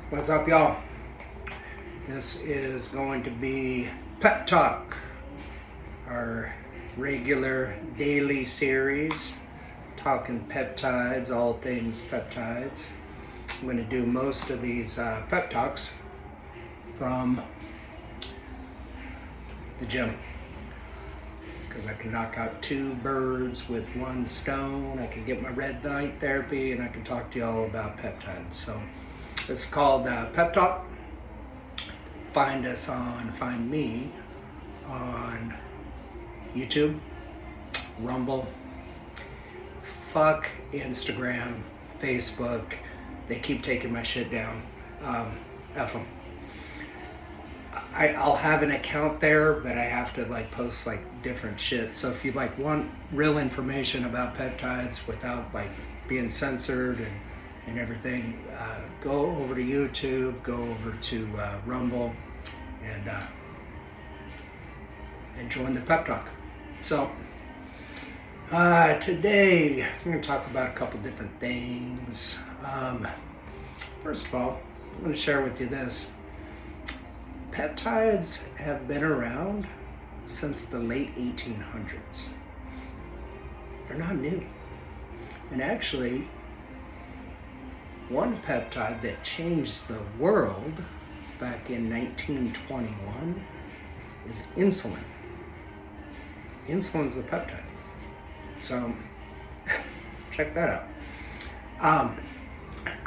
What's up, y'all? This is going to be Pep Talk, our regular daily series, talking peptides, all things peptides. I'm going to do most of these pep talks from the gym because I can knock out two birds with one stone. I can get my red light therapy and I can talk to y'all about peptides. So it's called Pep Talk. Find me on YouTube, Rumble, fuck Instagram, Facebook. They keep taking my shit down. F them. I'll have an account there, but I have to post different shit. So if you want real information about peptides without being censored and everything, go over to YouTube, go over to Rumble, and join the Pep Talk. So today I'm going to talk about a couple different things. First of all, I'm going to share with you this. Peptides have been around since the late 1800s. They're not new. And actually, one peptide that changed the world back in 1921 is insulin. Insulin's a peptide. So, check that out.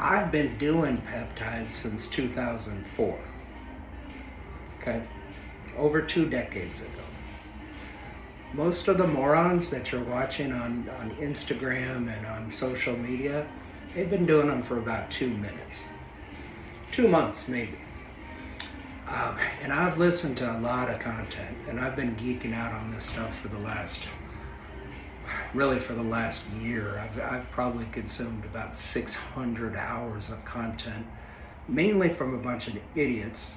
I've been doing peptides since 2004. Okay? Over 2 decades ago. Most of the morons that you're watching on Instagram and on social media, they've been doing them for about 2 minutes. 2 months, maybe. And I've listened to a lot of content, and I've been geeking out on this stuff for the last year. I've probably consumed about 600 hours of content, mainly from a bunch of idiots.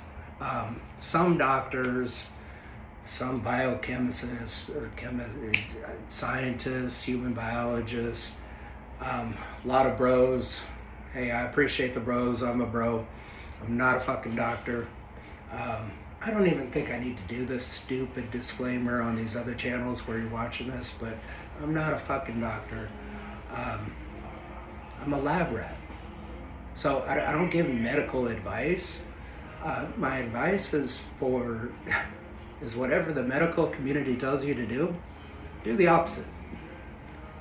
Some doctors, some biochemists, or scientists, human biologists, a lot of bros. Hey, I appreciate the bros. I'm a bro. I'm not a fucking doctor. I don't even think I need to do this stupid disclaimer on these other channels where you're watching this, but I'm not a fucking doctor. I'm a lab rat. So I don't give medical advice. My advice is whatever the medical community tells you to do the opposite.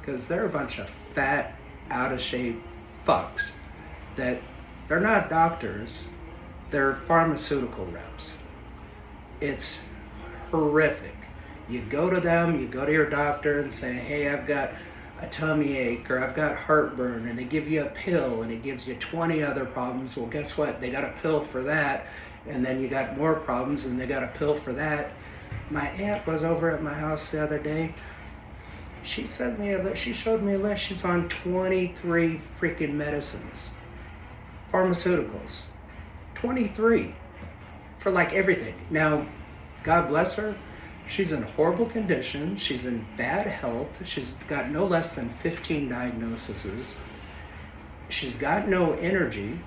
Because they're a bunch of fat, out of shape fucks that they're not doctors, they're pharmaceutical reps. It's horrific. You go to them, you go to your doctor and say, hey, I've got a tummy ache or I've got heartburn, and they give you a pill and it gives you 20 other problems. Well, guess what? They got a pill for that, and then you got more problems and they got a pill for that. My aunt was over at my house the other day. She sent me a list. She showed me a list. She's on 23 freaking medicines, pharmaceuticals, 23 for everything. Now, God bless her. She's in horrible condition. She's in bad health. She's got no less than 15 diagnoses. She's got no energy.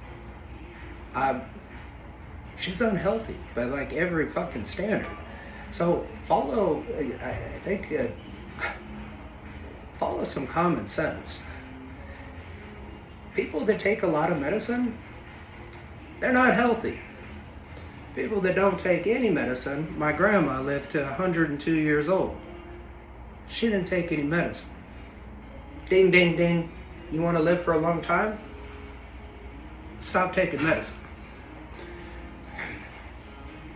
She's unhealthy by every fucking standard. So follow some common sense. People that take a lot of medicine, they're not healthy. People that don't take any medicine, my grandma lived to 102 years old. She didn't take any medicine. Ding, ding, ding. You want to live for a long time? Stop taking medicine.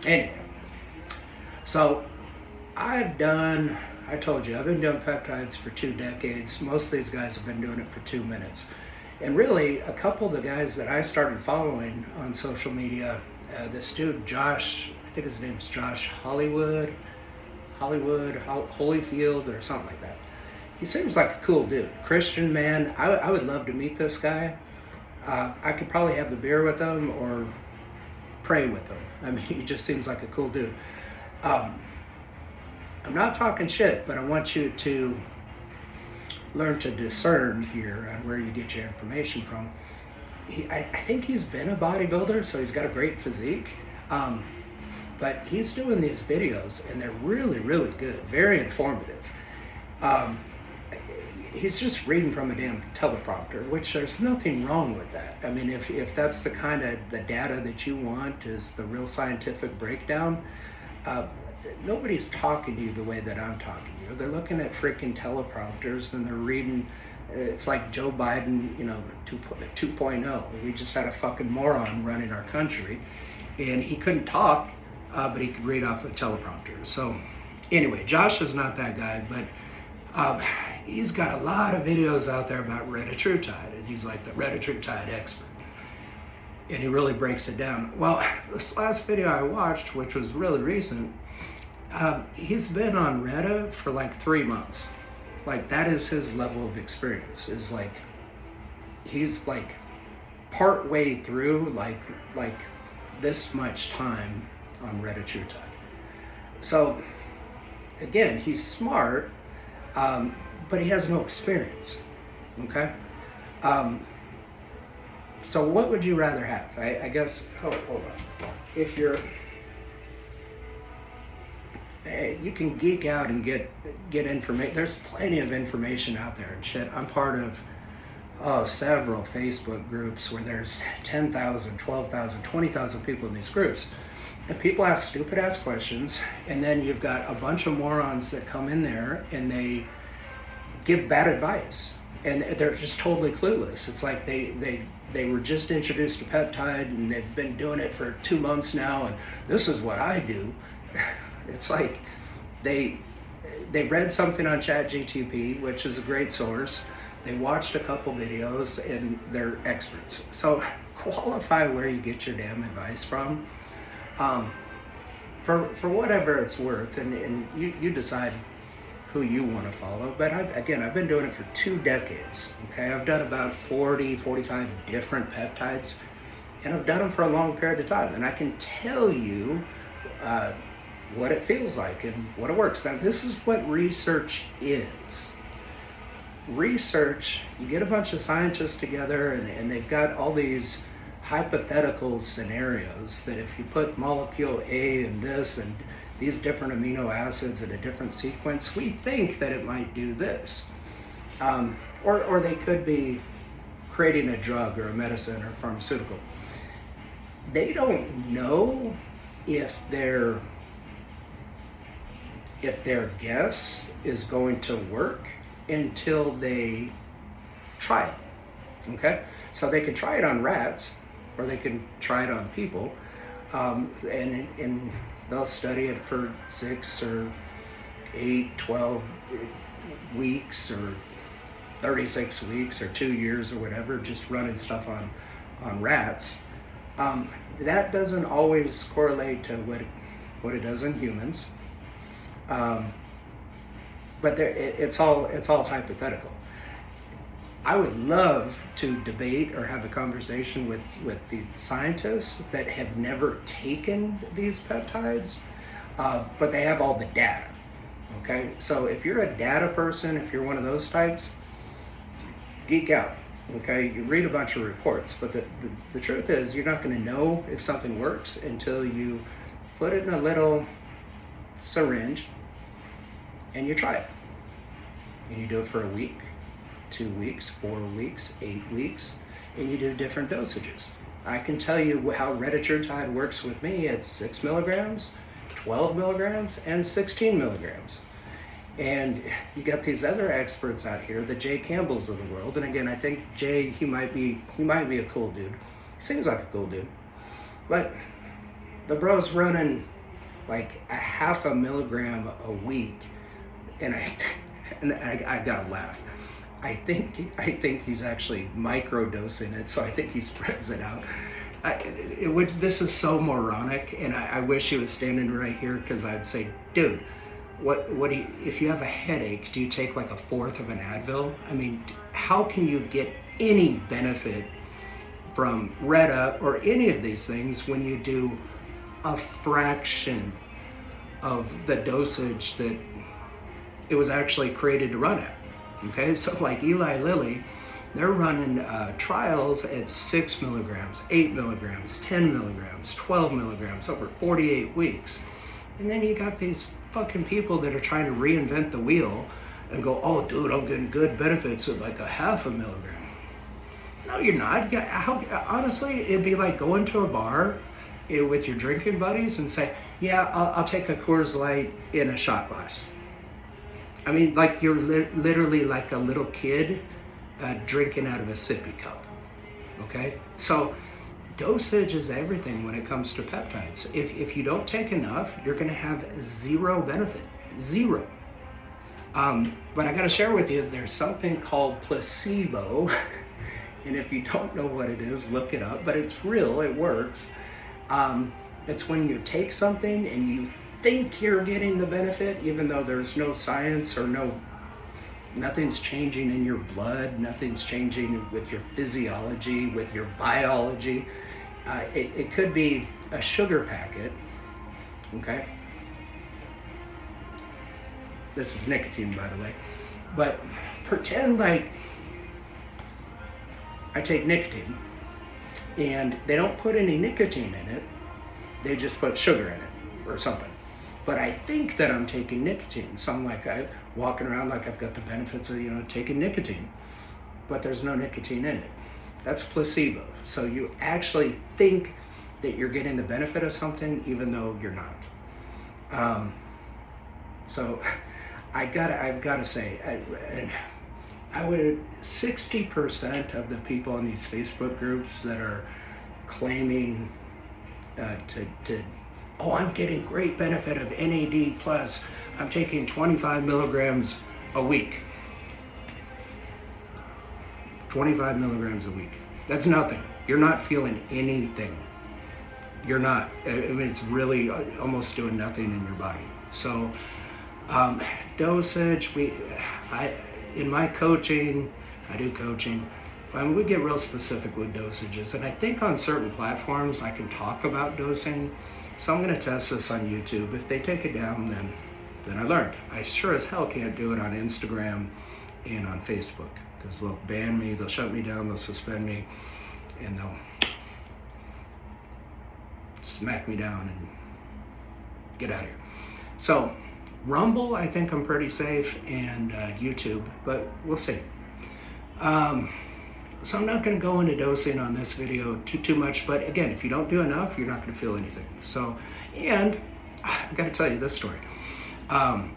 Anyway, so I told you, I've been doing peptides for 2 decades. Most of these guys have been doing it for 2 minutes. And really, a couple of the guys that I started following on social media, this dude, Josh, I think his name's Josh Holyfield or something like that. He seems like a cool dude. Christian man. I would love to meet this guy. I could probably have a beer with him or pray with him. I mean, he just seems like a cool dude. I'm not talking shit, but I want you to learn to discern here on where you get your information from. I think he's been a bodybuilder, so he's got a great physique. Um, but he's doing these videos, and they're really, really good, very informative. Um, he's just reading from a damn teleprompter, which there's nothing wrong with that. I mean, if that's the kind of the data that you want is the real scientific breakdown, uh, nobody's talking to you the way that I'm talking to you. They're looking at freaking teleprompters and they're reading. It's like Joe Biden, 2.0. We just had a fucking moron running our country, and he couldn't talk, but he could read off a teleprompter. So, anyway, Josh is not that guy, but he's got a lot of videos out there about retatrutide, and he's like the retatrutide expert. And he really breaks it down. Well, this last video I watched, which was really recent, he's been on Retta for like 3 months. Like, that is his level of experience. Is like, he's like part way through like this much time on retatrutide. So again, he's smart, but he has no experience. Okay. So what would you rather have? I guess. Hold on. If you're you can geek out and get information. There's plenty of information out there and shit. I'm part of several Facebook groups where there's 10,000, 12,000, 20,000 people in these groups. And people ask stupid ass questions, and then you've got a bunch of morons that come in there and they give bad advice. And they're just totally clueless. It's like they were just introduced to peptide and they've been doing it for 2 months now, and this is what I do. It's like they read something on ChatGTP, which is a great source. They watched a couple videos and they're experts. So qualify where you get your damn advice from. For whatever it's worth, and you decide who you want to follow. But I've been doing it for 2 decades. Okay, I've done about 40, 45 different peptides, and I've done them for a long period of time. And I can tell you what it feels like and what it works. Now, this is what research is. Research, you get a bunch of scientists together and they've got all these hypothetical scenarios that if you put molecule A and this and these different amino acids in a different sequence, we think that it might do this. Or they could be creating a drug or a medicine or pharmaceutical. They don't know if their guess is going to work until they try it. Okay? So they can try it on rats, or they can try it on people, and they'll study it for 6 or 8, 12 weeks or 36 weeks or 2 years or whatever, just running stuff on rats. That doesn't always correlate to what it does in humans. But it's all hypothetical. I would love to debate or have a conversation with the scientists that have never taken these peptides, but they have all the data. Okay, so if you're a data person, if you're one of those types, geek out. Okay, you read a bunch of reports, but the truth is you're not going to know if something works until you put it in a little syringe and you try it. And you do it for a week, 2 weeks, 4 weeks, 8 weeks, and you do different dosages. I can tell you how retatrutide works with me at 6 milligrams, 12 milligrams, and 16 milligrams. And you got these other experts out here, the Jay Campbells of the world. And again, I think Jay, he might be a cool dude. He seems like a cool dude. But the bro's running like a 0.5 milligram a week, and I gotta laugh. I think he's actually microdosing it, so I think he spreads it out. This is so moronic, and I wish he was standing right here, because I'd say, dude, what do you, if you have a headache, do you take like 1/4 of an Advil? I mean, how can you get any benefit from Retta or any of these things when you do a fraction of the dosage that it was actually created to run at? Okay, so like Eli Lilly, They're running trials at 6 milligrams, 8 milligrams, 10 milligrams, 12 milligrams over 48 weeks. And then you got these fucking people that are trying to reinvent the wheel and go, oh, dude, I'm getting good benefits at like a half a milligram. No, you're not. Honestly, it'd be like going to a bar with your drinking buddies and say, yeah, I'll take a Coors Light in a shot glass. I mean, like you're literally like a little kid drinking out of a sippy cup, okay? So dosage is everything when it comes to peptides. If you don't take enough, you're gonna have zero benefit, zero. But I gotta share with you, there's something called placebo, and if you don't know what it is, look it up, but it's real, it works. It's when you take something and you think you're getting the benefit, even though there's no science or nothing's changing in your blood, nothing's changing with your physiology, with your biology. It could be a sugar packet, okay? This is nicotine, by the way. But pretend like I take nicotine and they don't put any nicotine in it, they just put sugar in it or something. But I think that I'm taking nicotine, so I'm like walking around like I've got the benefits of taking nicotine, but there's no nicotine in it. That's placebo. So you actually think that you're getting the benefit of something even though you're not. So I've got to say, I would 60% of the people in these Facebook groups that are claiming oh, I'm getting great benefit of NAD plus, I'm taking 25 milligrams a week. 25 milligrams a week. That's nothing. You're not feeling anything. You're not. I mean, it's really almost doing nothing in your body. So, dosage, in my coaching, I do coaching, we get real specific with dosages, and I think on certain platforms I can talk about dosing, so I'm going to test this on YouTube. If they take it down, then I learned. I sure as hell can't do it on Instagram and on Facebook, because they'll ban me, they'll shut me down, they'll suspend me, and they'll smack me down and get out of here. So Rumble, I think I'm pretty safe, and YouTube, but we'll see. So I'm not going to go into dosing on this video too much, but again, if you don't do enough, you're not going to feel anything. So, and I've got to tell you this story. You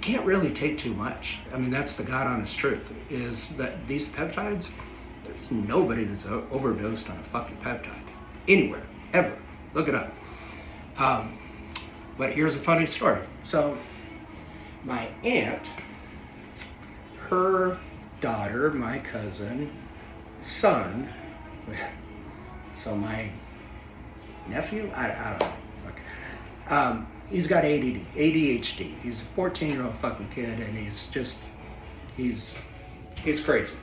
can't really take too much. I mean, that's the God honest truth, is that these peptides, there's nobody that's overdosed on a fucking peptide. Anywhere, ever. Look it up. But here's a funny story. So, my aunt, her daughter, my cousin, son, so my nephew, I don't know, fuck. He's got ADHD. He's a 14-year-old fucking kid, and he's crazy.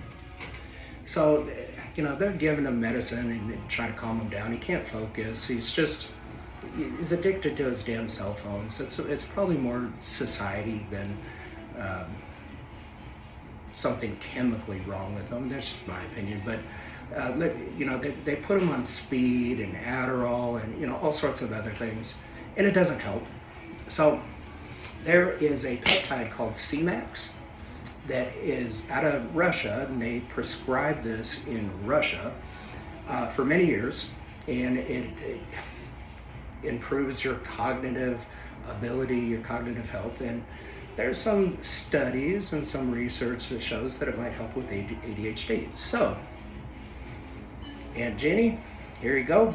So, they're giving him medicine and they try to calm him down. He can't focus. He's addicted to his damn cell phone. So it's probably more society than something chemically wrong with him. That's just my opinion. But they put him on speed and Adderall and all sorts of other things, and it doesn't help. So there is a peptide called C-Max that is out of Russia, and they prescribed this in Russia for many years, and it improves your cognitive ability, your cognitive health, and there's some studies and some research that shows that it might help with ADHD. So, Aunt Jenny, here you go.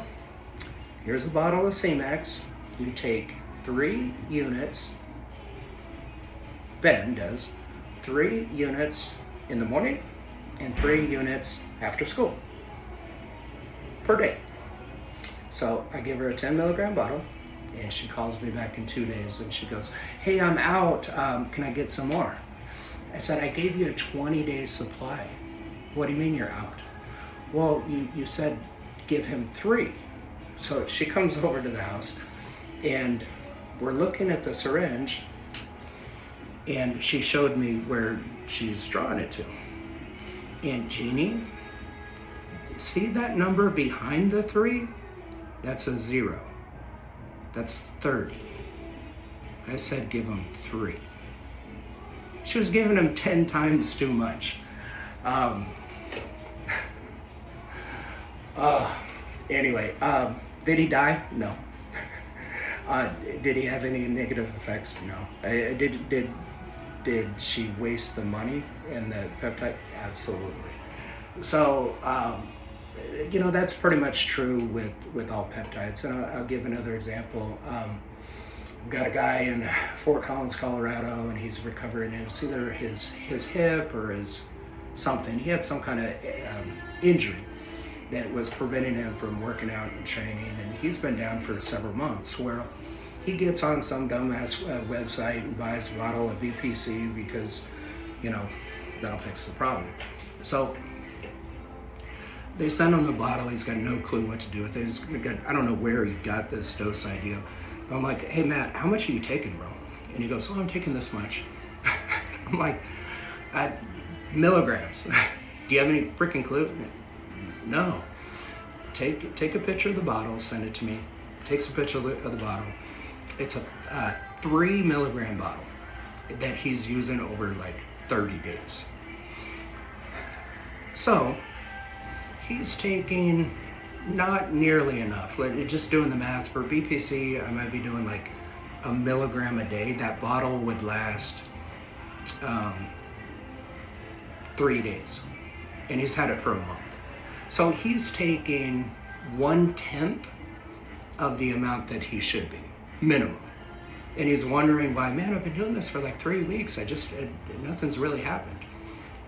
Here's a bottle of C-Max. You take 3 units, Ben does, 3 units in the morning and 3 units after school per day. So I give her a 10 milligram bottle, and she calls me back in 2 days and she goes, hey, I'm out, can I get some more? I said, I gave you a 20-day supply. What do you mean you're out? Well, you said give him 3. So she comes over to the house, and we're looking at the syringe, and she showed me where she's drawing it to. And Jeannie, see that number behind the 3? That's a 0. That's 30. I said give him 3. She was giving him 10 times too much. Anyway, did he die? No. Did he have any negative effects? No. Did she waste the money in the peptide? Absolutely. So, that's pretty much true with all peptides. And I'll give another example. I've got a guy in Fort Collins, Colorado, and he's recovering. It's either his hip or his something. He had some kind of injury that was preventing him from working out and training, and he's been down for several months. Where he gets on some dumbass website and buys a bottle of BPC because, that'll fix the problem. So they send him the bottle. He's got no clue what to do with it. I don't know where he got this dose idea. I'm like, hey Matt, how much are you taking, bro? And he goes, I'm taking this much. I'm like, milligrams. Do you have any freaking clue? No. Take a picture of the bottle, send it to me. Takes a picture of the bottle. It's a 3 milligram bottle that he's using over like 30 days. So he's taking not nearly enough. Just doing the math for BPC, I might be doing like a milligram a day. That bottle would last 3 days, and he's had it for a month. So he's taking 1/10 of the amount that he should be, minimum. And he's wondering why, man, I've been doing this for like 3 weeks. Nothing's really happened.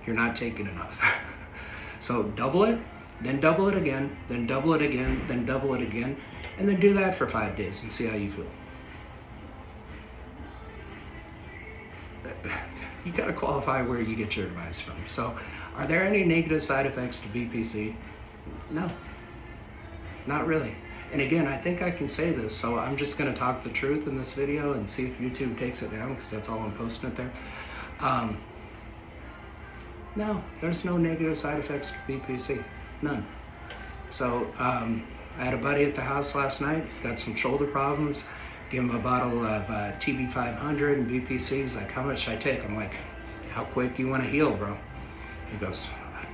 You're not taking enough. So double it, then double it again, then double it again, then double it again, and then do that for 5 days and see how you feel. You gotta qualify where you get your advice from. So, are there any negative side effects to BPC? No, not really. And again, I think I can say this, so I'm just gonna talk the truth in this video and see if YouTube takes it down, because that's all I'm posting it there. No, there's no negative side effects to BPC, none. So I had a buddy at the house last night. He's got some shoulder problems. Give him a bottle of TB500 and BPC. He's like, how much should I take? I'm like, how quick you want to heal, bro? He goes,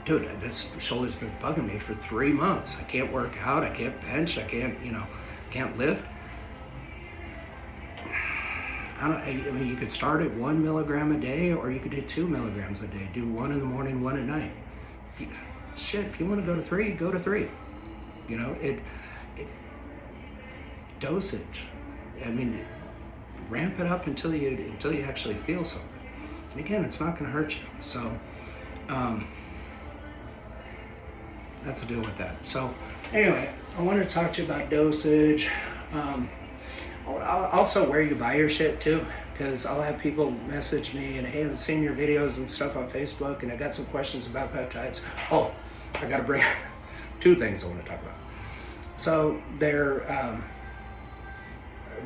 dude, this shoulder's been bugging me for 3 months. I can't work out. I can't bench. I can't lift. I mean, you could start at 1 milligram a day, or you could do 2 milligrams a day. Do 1 in the morning, 1 at night. If you want to go to 3, go to 3. Dosage. I mean, ramp it up until you actually feel something. And again, it's not going to hurt you. So that's the deal with that. So anyway, I want to talk to you about dosage. Also, where you buy your shit too, because I'll have people message me and, hey, I've seen your videos and stuff on Facebook, and I got some questions about peptides. Oh, I got to bring 2 things I want to talk about. So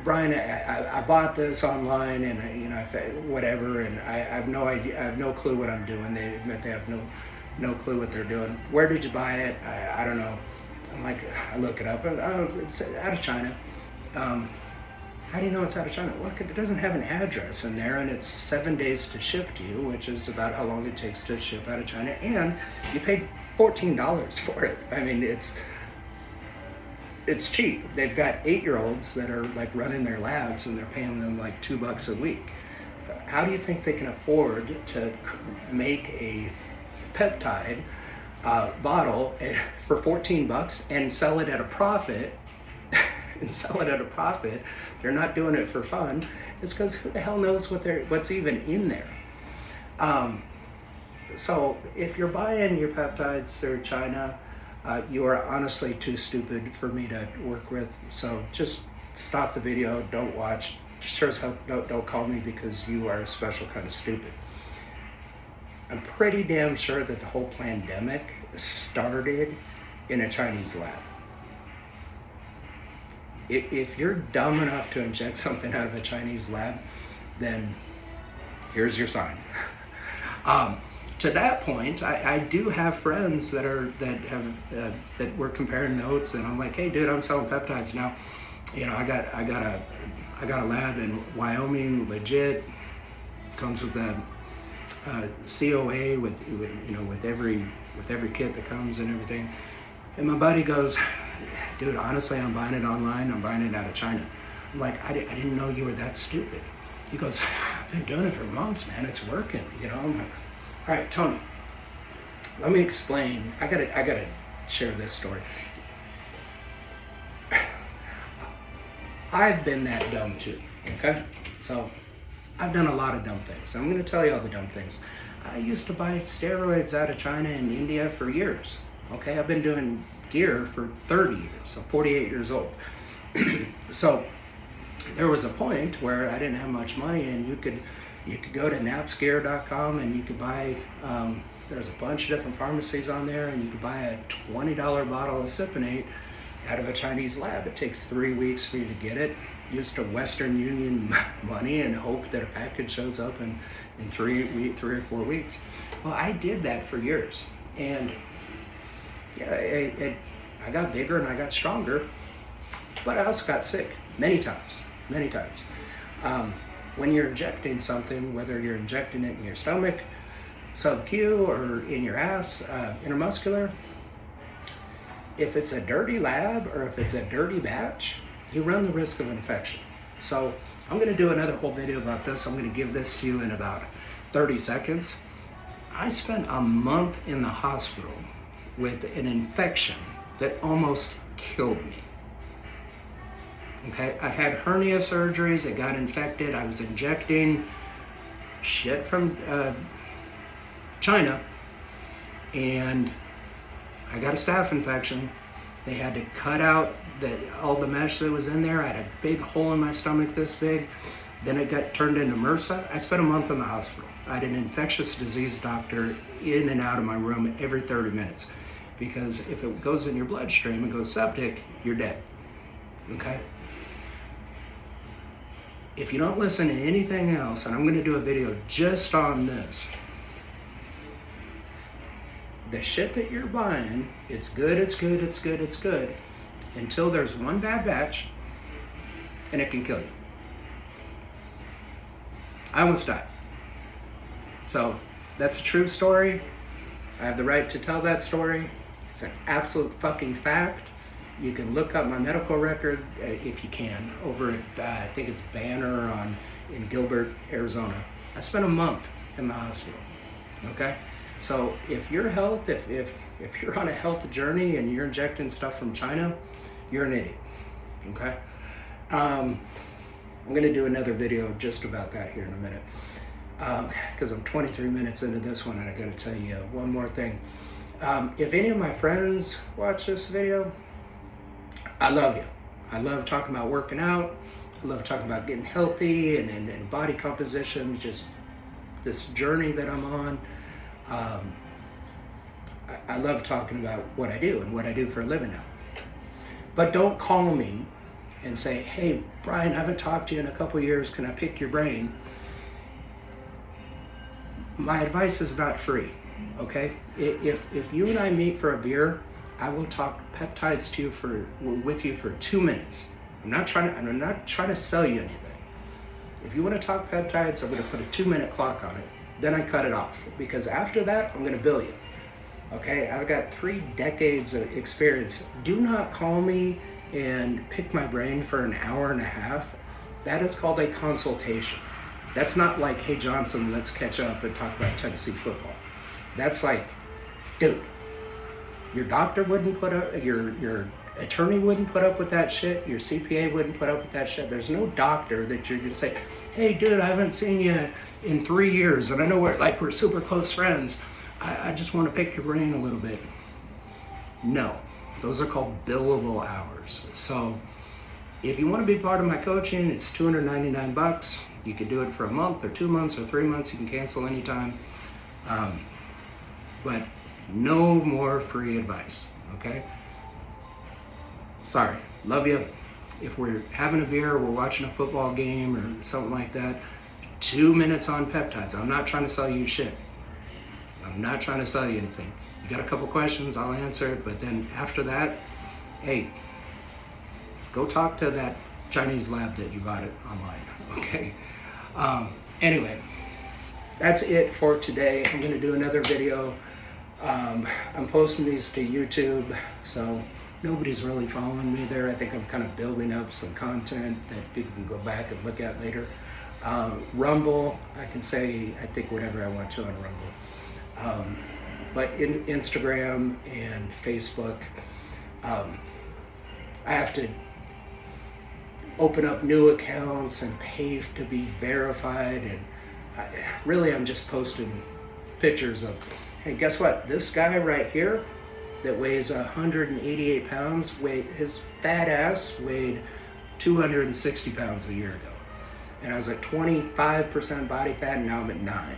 Brian, I bought this online, and whatever, and I have no idea. I have no clue what I'm doing. They admit they have no clue what they're doing. Where did you buy it? I don't know. I'm like, I look it up. Oh, it's out of China. How do you know it's out of China? Well, it doesn't have an address in there, and it's 7 days to ship to you, which is about how long it takes to ship out of China, and you paid $14 for it. I mean, it's cheap. They've got 8-year-olds that are like running their labs, and they're paying them like $2 a week. How do you think they can afford to make a peptide bottle for $14 and sell it at a profit? They're not doing it for fun. It's because who the hell knows what's even in there. So if you're buying your peptides through China, you are honestly too stupid for me to work with. So just stop the video, don't watch. Sure as hell don't call me, because you are a special kind of stupid. I'm pretty damn sure that the whole pandemic started in a Chinese lab. If you're dumb enough to inject something out of a Chinese lab, then here's your sign. to that point, I do have friends that we're comparing notes, and I'm like, hey, dude, I'm selling peptides now. I got a lab in Wyoming, legit, comes with a COA with every kit that comes and everything. And my buddy goes, dude, honestly, I'm buying it online. I'm buying it out of China. I'm like, I didn't know you were that stupid. He goes, I've been doing it for months, man. It's working. I'm like, all right, Tony, let me explain. I gotta share this story. I've been that dumb too, okay? So I've done a lot of dumb things. I'm gonna tell you all the dumb things. I used to buy steroids out of China and India for years, okay? I've been doing gear for 30 years. I'm 48 years old. So there was a point where I didn't have much money, and you could go to napsgear.com and you could buy, there's a bunch of different pharmacies on there, and you could buy a $20 bottle of Cypionate out of a Chinese lab. It takes 3 weeks for you to get it. Use the Western Union money and hope that a package shows up in 3 or 4 weeks. Well, I did that for years, and yeah, I got bigger and I got stronger, but I also got sick many times. When you're injecting something, whether you're injecting it in your stomach, sub-Q, or in your ass, intramuscular, if it's a dirty lab or if it's a dirty batch, you run the risk of infection. So I'm gonna do another whole video about this. I'm gonna give this to you in about 30 seconds. I spent a month in the hospital with an infection that almost killed me. Okay, I've had hernia surgeries that got infected. I was injecting shit from China, and I got a staph infection. They had to cut out all the mesh that was in there. I had a big hole in my stomach this big. Then it got turned into MRSA. I spent a month in the hospital. I had an infectious disease doctor in and out of my room every 30 minutes, because if it goes in your bloodstream and goes septic, you're dead, okay? If you don't listen to anything else, and I'm gonna do a video just on this, the shit that you're buying, it's good, until there's one bad batch, and it can kill you. I almost died. So that's a true story. I have the right to tell that story. It's an absolute fucking fact. You can look up my medical record, if you can, over at, I think it's Banner in Gilbert, Arizona. I spent a month in the hospital, okay? So if your health, if you're on a health journey and you're injecting stuff from China, you're an idiot, okay? I'm gonna do another video just about that here in a minute, because I'm 23 minutes into this one, and I gotta tell you one more thing. If any of my friends watch this video, I love you. I love talking about working out. I love talking about getting healthy and body composition, just this journey that I'm on. I love talking about what I do and what I do for a living now. But don't call me and say, hey, Brian, I haven't talked to you in a couple years. Can I pick your brain? My advice is not free, okay? If you and I meet for a beer, I will talk peptides to you with you for 2 minutes. I'm not trying to sell you anything. If you want to talk peptides, I'm going to put a 2-minute clock on it. Then I cut it off, because after that, I'm going to bill you. Okay, I've got 3 decades of experience. Do not call me and pick my brain for an hour and a half. That is called a consultation. That's not like, hey Johnson, let's catch up and talk about Tennessee football. That's like, dude, your doctor wouldn't put up, your attorney wouldn't put up with that shit, your CPA wouldn't put up with that shit. There's no doctor that you're gonna say, hey dude, I haven't seen you in 3 years, and I know we're super close friends. I just want to pick your brain a little bit. No, those are called billable hours. So if you want to be part of my coaching, it's $299. You can do it for a month or 2 months or 3 months. You can cancel anytime. But no more free advice, okay? Sorry, love you. If we're having a beer or we're watching a football game or something like that, 2 minutes on peptides. I'm not trying to sell you shit. I'm I'm not trying to sell you anything. You got a couple questions, I'll answer it, but then after that, hey, go talk to that Chinese lab that you bought it online, okay? Anyway, that's it for today. I'm gonna do another video. I'm posting these to YouTube, so nobody's really following me there. I think I'm kind of building up some content that people can go back and look at later. Rumble, I can say, I think whatever I want to on Rumble. But in Instagram and Facebook, I have to open up new accounts and pay to be verified, and really I'm just posting pictures of, hey, guess what? This guy right here that weighs 188 pounds, his fat ass weighed 260 pounds a year ago. And I was at 25% body fat, and now I'm at 9.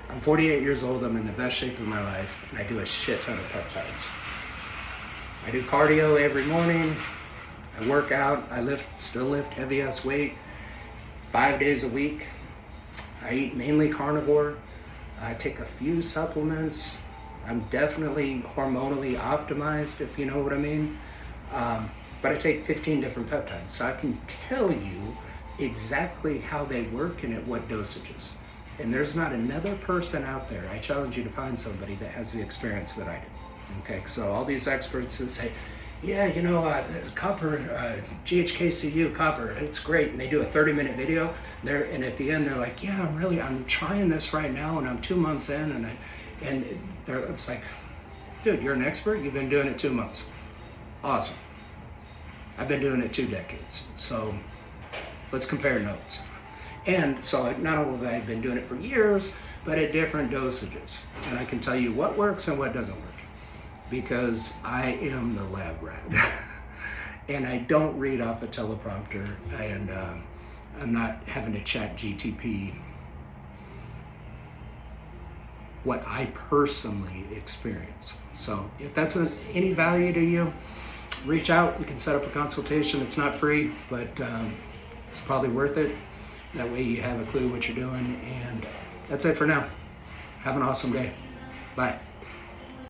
I'm 48 years old, I'm in the best shape of my life, and I do a shit ton of peptides. I do cardio every morning, I work out, I still lift heavy ass weight 5 days a week. I eat mainly carnivore. I take a few supplements. I'm definitely hormonally optimized, if you know what I mean. But I take 15 different peptides, so I can tell you exactly how they work and at what dosages. And there's not another person out there, I challenge you to find somebody that has the experience that I do. Okay, so all these experts that say, yeah, you know, copper, GHKCU copper, it's great. And they do a 30-minute video there, and at the end they're like, yeah, I'm trying this right now, and I'm 2 months in, it's like, dude, you're an expert, you've been doing it 2 months. Awesome. I've been doing it 2 decades. So let's compare notes. And so not only have I been doing it for years, but at different dosages. And I can tell you what works and what doesn't work, because I am the lab rat. And I don't read off a teleprompter, and I'm not having to chat GTP what I personally experience. So if that's any value to you, reach out, we can set up a consultation. It's not free, but it's probably worth it. That way you have a clue what you're doing, and that's it for now. Have an awesome day. Bye.